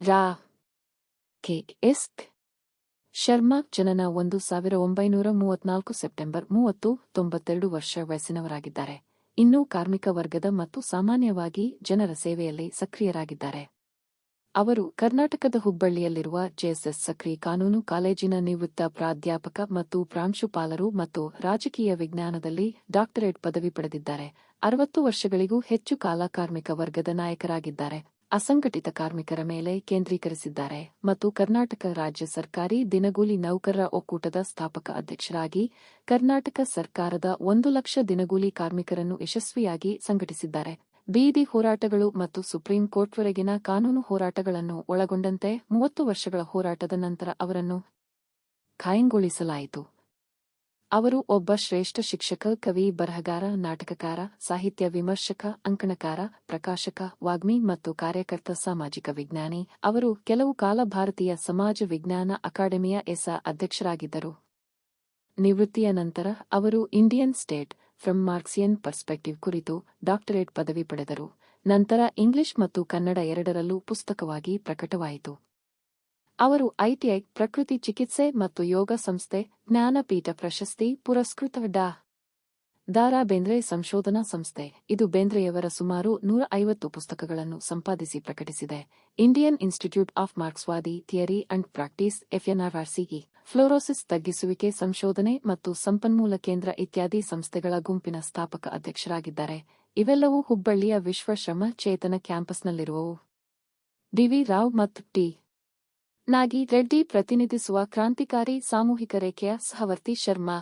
ರಾ. K. S. Sharma ಜನನ 1934 September 30, 92 ವರ್ಷ ವಯಸ್ಸಿನವರಾಗಿದ್ದಾರೆ. ಇನ್ನೂ ಕಾರ್ಮಿಕ ವರ್ಗದ ಮತ್ತು ಸಾಮಾನ್ಯವಾಗಿ ಜನರ ಸೇವೆಯಲ್ಲಿ ಸಕ್ರಿಯರಾಗಿದ್ದಾರೆ. ಅವರು ಕರ್ನಾಟಕದ ಹುಬ್ಬಳ್ಳಿಯಲ್ಲಿರುವ ಜೆಎಸ್ಎಸ್ ಸಕ್ರಿ ಕಾನೂನು ಕಾಲೇಜಿನ ನಿವೃತ್ತ ಪ್ರಾಧ್ಯಾಪಕ ಮತ್ತು ಪ್ರಾಂಶುಪಾಲರು ಮತ್ತು ರಾಜಕೀಯ ವಿಜ್ಞಾನದಲ್ಲಿ ಡಾಕ್ಟರೇಟ್ ಪದವಿ ಪಡೆದಿದ್ದಾರೆ. 60 ವರ್ಷಗಳಿಗೂ ಹೆಚ್ಚು ಕಾಲ ಕಾರ್ಮಿಕ ವರ್ಗದ ನಾಯಕರಾಗಿದ್ದಾರೆ. ಅಸಂಘಟಿತ ಕಾರ್ಮಿಕರ ಮೇಲೆ ಕೇಂದ್ರೀಕರಿಸಿದ್ದಾರೆ ಮತ್ತು ಕರ್ನಾಟಕ ರಾಜ್ಯ ಸರ್ಕಾರಿ ದಿನಗೂಲಿ ನೌಕರರ ಒಕ್ಕೂಟದ ಸ್ಥಾಪಕ ಅಧ್ಯಕ್ಷರಾಗಿ ಕರ್ನಾಟಕ ಸರ್ಕಾರದ 1 ಲಕ್ಷ ದಿನಗೂಲಿ ಕಾರ್ಮಿಕರನ್ನು ಯಶಸ್ವಿಯಾಗಿ ಸಂಘಟಿಸಿದ್ದಾರೆ. ಬೀದಿ ಹೋರಾಟಗಳು ಮತ್ತು ಸುಪ್ರೀಂ ಕೋರ್ಟ್ವರೆಗಿನ ಕಾನೂನು ಹೋರಾಟಗಳನ್ನು ಒಳಗೊಂಡಂತೆ 30 ವರ್ಷಗಳ ಹೋರಾಟದ ನಂತರ ಅವರನ್ನು ಖಾಯಂಗೊಳಿಸಲಾಯಿತು. ಅವರು ಒಬ್ಬ ಶ್ರೇಷ್ಠ ಶಿಕ್ಷಕ, ಕವಿ, ಬರಹಗಾರ, ನಾಟಕಕಾರ, ಸಾಹಿತ್ಯ ವಿಮರ್ಶಕ, ಅಂಕಣಕಾರ, ಪ್ರಕಾಶಕ, ವಾಗ್ಮಿ ಮತ್ತು ಕಾರ್ಯಕರ್ತ ಸಾಮಾಜಿಕ ವಿಜ್ಞಾನಿ. ಅವರು ಕೆಲವು ಕಾಲ ಭಾರತೀಯ ಸಮಾಜ ವಿಜ್ಞಾನ ಅಕಾಡೆಮಿಯ ಅಧ್ಯಕ್ಷರಾಗಿದ್ದರು. ನಿವೃತ್ತಿಯ ನಂತರ ಅವರು ಇಂಡಿಯನ್ ಸ್ಟೇಟ್ ಫ್ರಮ್ ಮಾರ್ಕ್ಸಿಯನ್ ಪರ್ಸ್ಪೆಕ್ಟಿವ್ ಕುರಿತು ಡಾಕ್ಟರೇಟ್ ಪದವಿ ಪಡೆದರು. ನಂತರ ಇಂಗ್ಲಿಷ್ ಮತ್ತು ಕನ್ನಡ ಎರಡರಲ್ಲೂ ಪುಸ್ತಕವಾಗಿ ಪ್ರಕಟವಾಯಿತು. ಅವರು ಐಟಿಐ, ಪ್ರಕೃತಿ ಚಿಕಿತ್ಸೆ ಮತ್ತು ಯೋಗ ಸಂಸ್ಥೆ, ಜ್ಞಾನಪೀಠ ಪ್ರಶಸ್ತಿ ಪುರಸ್ಕೃತ ಡಾ. ದ. ರಾ. ಬೇಂದ್ರೆ ಸಂಶೋಧನಾ ಸಂಸ್ಥೆ, ಇದು ಬೇಂದ್ರೆಯವರ ಸುಮಾರು 150 ಪುಸ್ತಕಗಳನ್ನು ಸಂಪಾದಿಸಿ ಪ್ರಕಟಿಸಿದೆ. ಇಂಡಿಯನ್ ಇನ್ಸ್ಟಿಟ್ಯೂಟ್ ಆಫ್ ಮಾರ್ಕ್ಸ್ವಾದಿ theory and practice FNRRCE, fluorosis ತಗ್ಗಿಸುವಿಕೆ ಸಂಶೋಧನೆ ಮತ್ತು ಸಂಪನ್ಮೂಲ ಕೇಂದ್ರ ಇತ್ಯಾದಿ ಸಂಸ್ಥೆಗಳ ಗುಂಪಿನ ಸ್ಥಾಪಕ ಅಧ್ಯಕ್ಷರಾಗಿದ್ದಾರೆ. ಇವೆಲ್ಲವೂ ಹುಬ್ಬಳ್ಳಿಯ ವಿಶ್ವ ಶ್ರಮ ಚೇತನ ಕ್ಯಾಂಪಸ್ನಲ್ಲಿರುವವು. ಡಿ. ವಿ. ರಾವ್ ಮತ್ತು ಟಿ. ನಾಗಿ ರೆಡ್ಡಿ ಪ್ರತಿನಿಧಿಸುವ ಕ್ರಾಂತಿಕಾರಿ ಸಾಮೂಹಿಕ ರೇಖೆಯ ಸಹವರ್ತಿ ಶರ್ಮಾ.